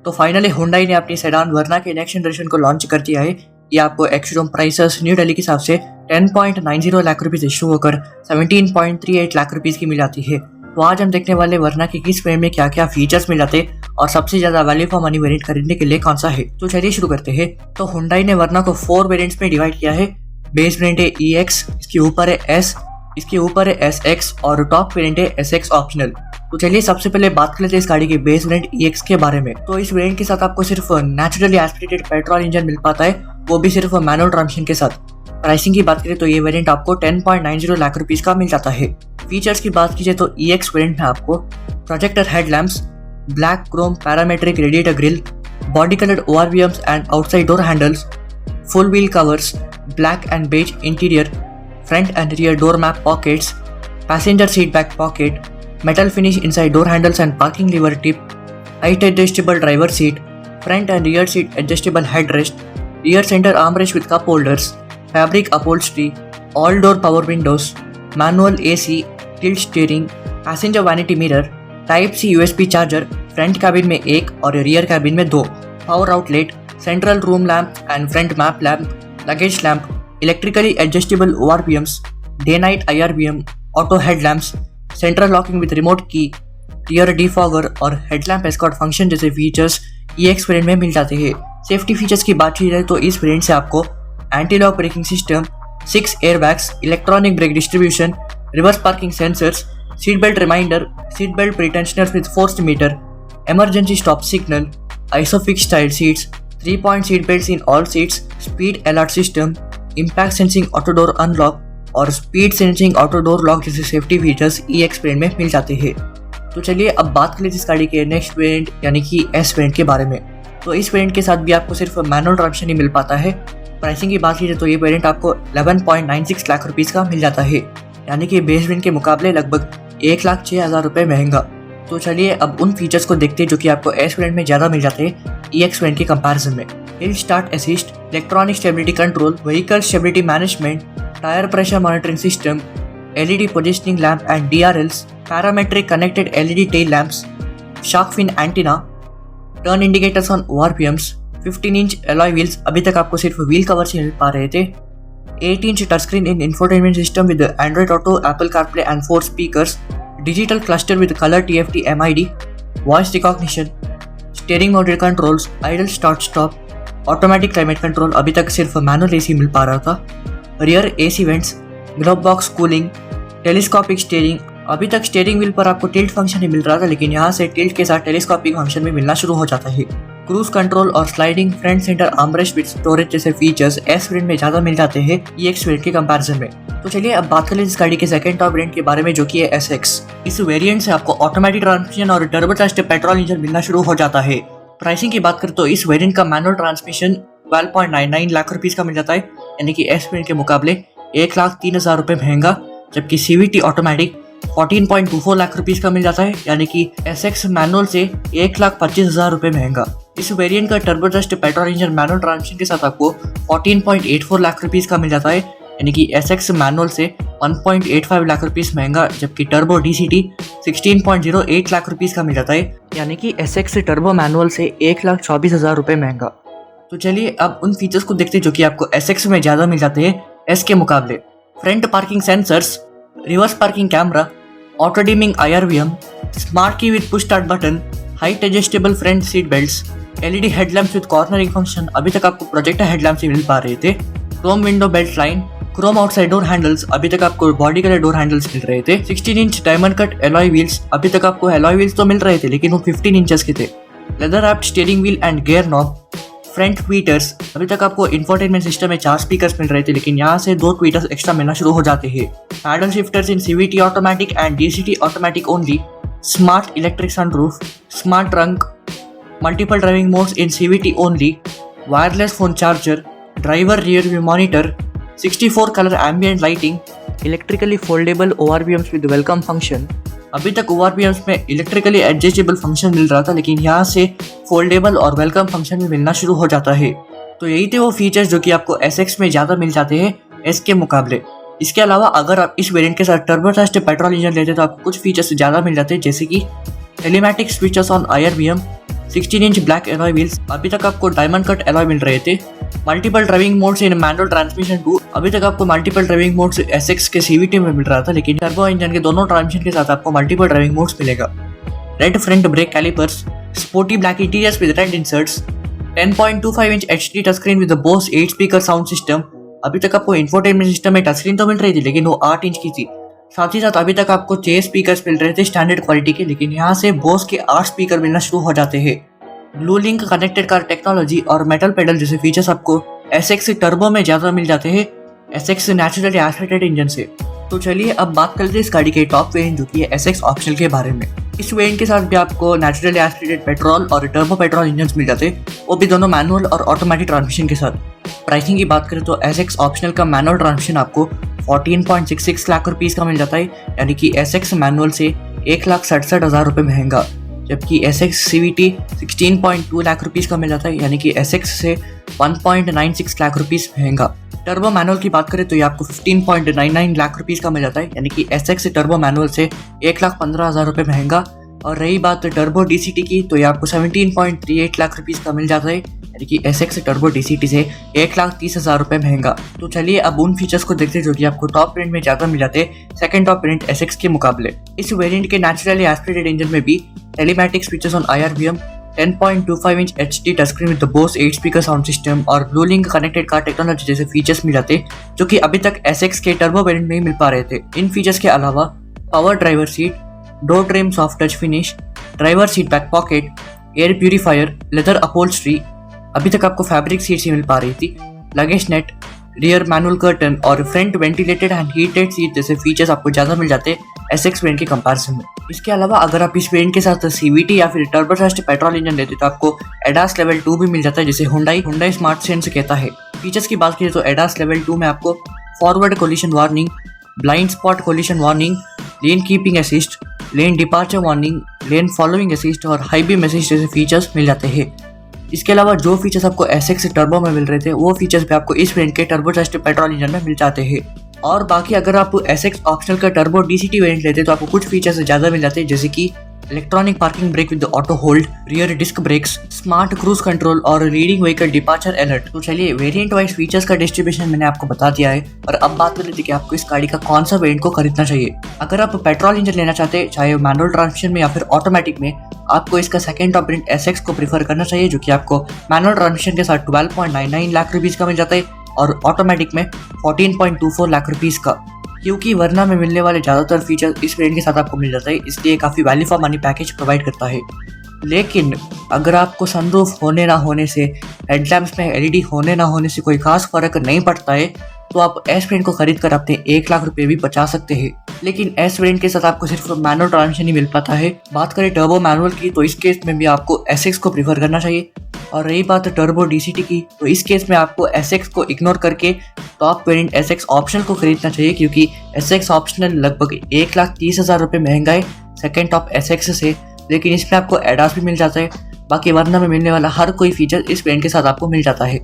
तो finally Hyundai ने अपनी सेडान वर्ना के नेक्स्ट जनरेशन को लॉन्च कर दिया है। ये आपको एक्स-शोरूम प्राइसेस न्यू दिल्ली के हिसाब से 10.90 लाख रुपीस इशू होकर 17.38 लाख रुपीस की मिल जाती है। तो आज हम देखने वाले वर्ना के किस वेरिएंट में क्या क्या फीचर्स मिल जाते और सबसे ज्यादा वैल्यू फॉर मनी वेरिएंट खरीदने के लिए कौन सा है। तो चलिए शुरू करते हैं। तो हुंडई ने वर्ना को 4 वेरिएंट्स में डिवाइड किया है। बेस वेरिएंट है EX, इसके ऊपर है S, इसके ऊपर है SX और टॉप वेरिएंट है SX ऑप्शनल। तो चलिए सबसे पहले बात कर लेते हैं इस गाड़ी के बेस वेरिएंट EX के बारे में। तो इस वेरिएंट के साथ आपको सिर्फ नेचुरली एस्पिरेटेड पेट्रोल इंजन मिल पाता है, वो भी सिर्फ मैनुअल ट्रांसमिशन के साथ। प्राइसिंग की बात करें तो ये वेरिएंट आपको 10.90 लाख रुपीस का मिल जाता है। फीचर्स की बात कीजिए तो EX वेरिएंट में आपको projector headlamps, black chrome parametric radiator grille, body coloured ORVMs and outside door handles, full wheel covers, black and beige interior, front and rear door map pockets, passenger seat back pocket, metal finish inside door handles and parking lever tip, height adjustable driver seat, front and rear seat adjustable headrest, rear center armrest with cup holders, fabric upholstery, all door power windows, manual AC, tilt steering, passenger vanity mirror, type C USB charger, front cabin में 1 और rear cabin में 2, power outlet, central room lamp and front map lamp, luggage lamp, electrically adjustable ORVMs, day night IRVM, auto headlamps, central locking with remote की, rear defogger और headlamp escort function जैसे features EX variant में मिल जाते हैं। Safety features की बात की जाए तो इस वेरिएंट से आपको anti lock braking system, 6 airbags, electronic brake distribution, reverse parking sensors, seat belt reminder, seat belt pretensioners with forced meter, emergency stop signal, isofix style seats, 3-point seat belts in all seats, speed alert system, impact sensing auto door unlock और speed sensing auto door lock जैसे safety features EX variant में मिल जाते हैं। तो चलिए अब बात कर लेते हैं इस गाड़ी के नेक्स्ट वेरिएंट यानी कि S वेरिएंट के बारे में। तो इस वेरिएंट के साथ भी आपको सिर्फ मैनुअल ट्रांसमिशन ही मिल पाता है। प्राइसिंग की बात कीजिए तो ये वेरिएंट आपको 11.96 लाख रुपीस का मिल जाता है, यानी कि बेस वेरिएंट के मुकाबले लगभग 1,06,000 रुपये महंगा। तो चलिए अब उन फीचर्स को देखते हैं जो कि आपको S वेरिएंट में ज़्यादा मिल जाते हैं EX वेरिएंट के कंपैरिजन में। Hill start assist, electronic stability control, vehicle stability management, tyre pressure monitoring system, LED positioning lamp and DRLs, parametric connected LED tail lamps, shark fin antenna, turn indicators on ORVMs, 15 inch alloy wheels, अभी तक आपको सिर्फ wheel cover से मिल पा रहे थे, 8 inch touch screen in infotainment system with Android auto, Apple CarPlay and 4 speakers, digital cluster with colour TFT MID, voice recognition, steering moded controls, idol start stop, automatic climate control, अभी तक सिर्फ manual AC मिल पा रहा था, rear AC vents, globe box cooling, telescopic steering, अभी तक steering wheel पर आपको टिल्ट फंक्शन ही मिल रहा था, लेकिन यहाँ से टिल्ट के साथ टेलीस्कोपिक फंक्शन भी मिलना शुरू हो जाता है। क्रूज कंट्रोल और sliding front centre armrest with storage जैसे फीचर्स S वेरिएंट में ज़्यादा मिल जाते हैं EX वेरिएंट के कंपैरिजन में। तो चलिए अब बात कर लें इस गाड़ी के सेकंड टॉप वेरिएंट के बारे में जो कि है SX। इस वेरिएंट से आपको ऑटोमेटिक ट्रांसमिशन और टर्बोचार्ज्ड पेट्रोल इंजन मिलना शुरू हो जाता है। प्राइसिंग की बात करें तो इस वेरिएंट का मैनुअल ट्रांसमिशन 12.99 लाख रुपीस का मिल जाता है, यानी कि S वेरिएंट के मुकाबले 1,03,000 रुपये महंगा, जबकि CVT ऑटोमेटिक 14.24 लाख रुपीस का मिल जाता है, यानी कि SX मैनुअल से 1,25,000 रुपये महंगा। इस वेरिएंट का turbocharged petrol engine manual transmission के साथ आपको 14.84 लाख रुपीस का मिल जाता है, यानी कि SX मैनुअल से 1.85 लाख रुपीस महंगा, जबकि टर्बो DCT 16.08 लाख रुपीस का मिल जाता है, यानी कि SX टर्बो मैनुअल से 1,24,000 रुपये महंगा। तो चलिए अब उन फीचर्स को देखते हैं जो कि आपको SX में ज़्यादा मिल जाते हैं S के मुकाबले। Front parking sensors, reverse parking camera, auto dimming IRVM, smart key with push start button, height adjustable front seat belts, LED headlamps with cornering function, अभी तक आपको प्रोजेक्टर हेडलैम्प्स ही मिल पा रहे थे, Chrome window belt line, Chrome outside door handles, अभी तक आपको body colour door handles मिल रहे थे, 16 inch diamond cut alloy wheels, अभी तक आपको एलॉय व्हील्स तो मिल रहे थे लेकिन वो 15 इंचेस के थे, leather wrapped steering wheel and gear knob, front tweeters, अभी तक आपको इंफोटेनमेंट सिस्टम में 4 स्पीकर्स मिल रहे थे लेकिन यहाँ से 2 ट्वीटर्स एक्स्ट्रा मिलना शुरू हो जाते हैं, paddle shifters in CVT automatic and DCT automatic only, smart electric sunroof, smart trunk, multiple driving modes in CVT only, wireless phone charger, driver rear view monitor, 64 colour ambient lighting, electrically foldable ORVMs with welcome function, अभी तक ORVMs में electrically adjustable function मिल रहा था लेकिन यहाँ से foldable और welcome function भी मिलना शुरू हो जाता है। तो यही थे वो फीचर्स जो कि आपको SX में ज़्यादा मिल जाते हैं S के मुकाबले। इसके अलावा अगर आप इस वेरिएंट के साथ टर्बोचार्ज्ड पेट्रोल इंजन लेते तो आपको कुछ फीचर्स ज़्यादा मिल जाते हैं, जैसे कि telematic switches on IRVM, 16 inch black alloy wheels, अभी तक आपको डायमंड कट एलॉय मिल रहे थे। Multiple driving modes in manual transmission too, अभी तक आपको मल्टीपल ड्राइविंग मोड्स एसएक्स के सीवीटी में मिल रहा था, लेकिन टर्बो इंजन के दोनों ट्रांसमिशन के साथ आपको मल्टीपल ड्राइविंग मोड्स मिलेगा। Red front brake calipers, sporty black interiors with red inserts, 10.25 inch HD touch screen with Bose 8 speaker sound system. अभी तक आपको इंफोटेनमेंट सिस्टम में टच स्क्रीन तो मिल रही थी, लेकिन वो 8 इंच की थी। साथ ही साथ अभी तक आपको 6 स्पीकर मिल रहे थे स्टैंडर्ड क्वालिटी के, लेकिन यहाँ से बोस के 8 स्पीकर मिलना शुरू हो जाते हैं। Blue link connected car technology और मेटल पेडल जैसे फीचर्स आपको एसएक्स टर्बो में ज्यादा मिल जाते हैं एसएक्स नेचुरली एस्पिरेटेड इंजन से। तो चलिए अब बात करते हैं इस गाड़ी के टॉप वेरिएंट जो कि है एसएक्स ऑप्शनल के बारे में। इस वेरिएंट के साथ भी आपको नेचुरली एस्पिरेटेड पेट्रोल और टर्बो पेट्रोल इंजन मिल जाते, वो भी दोनों मैनुअल और ऑटोमेटिक ट्रांसमिशन के साथ। प्राइसिंग की बात करें तो एसएक्स ऑप्शनल का मैनुअल ट्रांसमिशन आपको 14.66 लाख रुपीस का मिल जाता है, यानी कि एसएक्स मैनुअल से 1,67,000 रुपये महंगा, जबकि एसएक्स सीवीटी 16.2 लाख रुपीस का मिल जाता है, यानी कि एसएक्स से 1.96 लाख रुपीस महंगा। टर्बो मैनुअल की बात करें तो ये आपको 15.99 लाख रुपीस का मिल जाता है, यानी कि एसएक्स टर्बो मैनुअल से 1,15,000 रुपये महंगा। और रही बात टर्बो डीसीटी की तो ये आपको 17.38 लाख रुपीस का मिल जाता है, यानी कि एसएक्स टर्बो डीसीटी से 1,30,000 रुपये महंगा। तो चलिए अब उन फीचर्स को देखते हैं जो कि आपको टॉप वेरिएंट में ज़्यादा मिल जाते हैं सेकंड टॉप वेरिएंट एसएक्स के मुकाबले। इस वेरिएंट के नेचुरली एस्पिरेटेड इंजन में भी telematics features on IRBM, 10.25 inch HD touch screen with the Bose 8 speaker sound system और blue link connected car technology जैसे फीचर्स मिल जाते, जो कि अभी तक एसएक्स के टर्बो वेरिएंट में ही मिल पा रहे थे। इन फीचर्स के अलावा power driver seat, door trim soft touch finish, driver seat back pocket, air purifier, leather upholstery, अभी तक आपको फैब्रिक सीट्स ही मिल पा रही थी, luggage net, rear manual curtain और front ventilated and heated seat जैसे फीचर्स आपको ज़्यादा मिल जाते एसएक्स वेरिएंट के कंपैरिजन में। इसके अलावा अगर आप इस वेरिएंट के साथ सीवीटी या फिर टर्बोचार्ज्ड पेट्रोल इंजन लेते तो आपको एडास लेवल 2 भी मिल जाता है, जिसे हुंडई स्मार्ट सेंस कहता है। फीचर्स की बात करें तो एडास लेवल 2 में आपको forward collision warning, blind spot collision warning, lane keeping assist, lane departure warning, lane following assist और हाई बीम असिस्ट जैसे फीचर्स मिल जाते हैं। इसके अलावा जो फीचर्स आपको एसएक्स टर्बो में मिल रहे थे वो फीचर्स भी आपको इस वेरिएंट के टर्बोचार्ज्ड पेट्रोल इंजन में मिल जाते हैं। और बाकी अगर आप एसएक्स ऑप्शनल का टर्बो डीसीटी वेरिएंट लेते तो आपको कुछ फीचर्स ज़्यादा मिल जाते हैं, जैसे कि electronic parking brake with auto hold, rear disc brakes, smart cruise control और लीडिंग व्हीकल डिपार्चर अलर्ट। तो चलिए वेरिएंट वाइज फीचर्स का डिस्ट्रीब्यूशन मैंने आपको बता दिया है, और अब बात कर लेते हैं कि आपको इस गाड़ी का कौन सा वेरिएंट को खरीदना चाहिए। अगर आप पेट्रोल इंजन लेना चाहते हैं, चाहे मैनुअल ट्रांसमिशन में या फिर ऑटोमेटिक में, आपको इसका सेकंड टॉप वेरिएंट एसएक्स को प्रीफर करना चाहिए, जो कि आपको मैनुअल ट्रांसमिशन के साथ 12.99 लाख रुपीस का मिल जाता है और ऑटोमेटिक में 14.24 लाख रुपीस का, क्योंकि वरना में मिलने वाले ज़्यादातर फीचर इस वेरिएंट के साथ आपको मिल जाता है, इसलिए काफ़ी value for money package provide करता है। लेकिन अगर आपको सनरूफ होने ना होने से, हेडलैम्प्स में एलईडी होने ना होने से कोई खास फर्क नहीं पड़ता है, तो आप एस वेरिएंट को खरीद कर अपने 1 लाख रुपए भी बचा सकते हैं। लेकिन एस वेरिएंट के साथ आपको सिर्फ मैनुअल ट्रांसमिशन ही मिल पाता है। बात करें टर्बो मैनुअल की तो इस केस में भी आपको एसएक्स को प्रीफर करना चाहिए, और रही बात टर्बो डीसीटी की तो इस केस में आपको एसएक्स को इग्नोर करके टॉप वेरिएंट एसएक्स ऑप्शनल को खरीदना चाहिए, क्योंकि एसएक्स ऑप्शनल लगभग 1,30,000 रुपये महंगा है सेकेंड टॉप एसएक्स से, लेकिन इसमें आपको एडास भी मिल जाता है। बाकी वरना में मिलने वाला हर कोई फीचर इस वेरिएंट के साथ आपको मिल जाता है।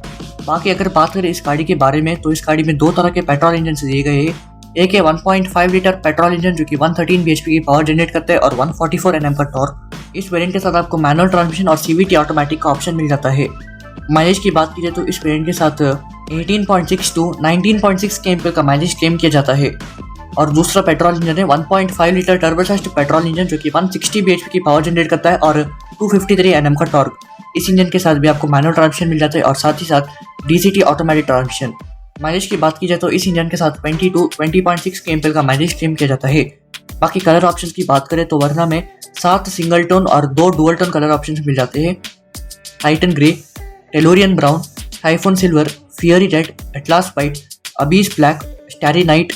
बाकी अगर बात करें इस गाड़ी के बारे में तो इस गाड़ी में 2 तरह के पेट्रोल इंजन दिए गए हैं। एक है 1.5 लीटर पेट्रोल इंजन जो कि 113 bhp की पावर जनरेट करता है और 144 Nm का टॉर्क। इस वेरिएंट के साथ आपको मैनुअल ट्रांसमिशन और सीवीटी ऑटोमेटिक का ऑप्शन मिल जाता है। माइलेज की बात की जाए तो इस वेरिएंट के साथ 18.6 to 19.6 km का माइलेज क्लेम किया जाता है। और दूसरा पेट्रोल इंजन है 1.5 लीटर टर्बोचार्ज्ड पेट्रोल इंजन जो कि 160 bhp की पावर जनरेट करता है और 253 Nm का टॉर्क। इस इंजन के साथ भी आपको मैनुअल ट्रांसमिशन मिल जाता है और साथ ही साथ डीसीटी ऑटोमेटिक ट्रांसमिशन। माइलेज की बात की जाए तो इस इंजन के साथ 20 to 20.6 km का माइलेज क्लेम किया जाता है। बाकी कलर ऑप्शंस की बात करें तो वरना में 7 सिंगल टोन और 2 डुअल टोन कलर ऑप्शंस मिल जाते हैं। Titan grey, tellurian brown, typhoon silver, fiery red, atlas white, abyss black, starry night,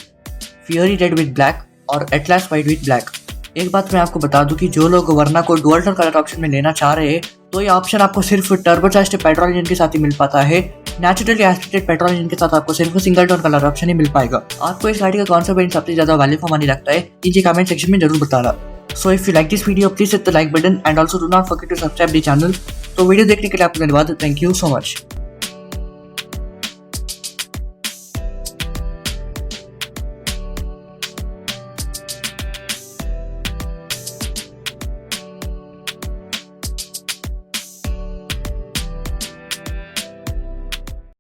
fiery red with black और एटलास वाइट विद ब्लैक। एक बात मैं आपको बता दूं कि जो लोग वरना को डुअल टोन कलर ऑप्शन में लेना चाह रहे हैं तो ये ऑप्शन आपको सिर्फ टर्बोचार्ज्ड पेट्रोल इंजन के साथ ही मिल पाता है। नेचुरली एस्पिरेटेड पेट्रोल इंजन के साथ आपको सिर्फ सिंगल टोन कलर ऑप्शन ही मिल पाएगा। आपको इस गाड़ी का कौन सा वेरिएंट सबसे ज्यादा वैल्यू फॉर मनी लगता है नीचे कमेंट सेक्शन में जरूर बताना। So if you like this video please hit the like button and also do not forget to subscribe the channel. तो वीडियो देखने के लिए आपका धन्यवाद। Thank you so much.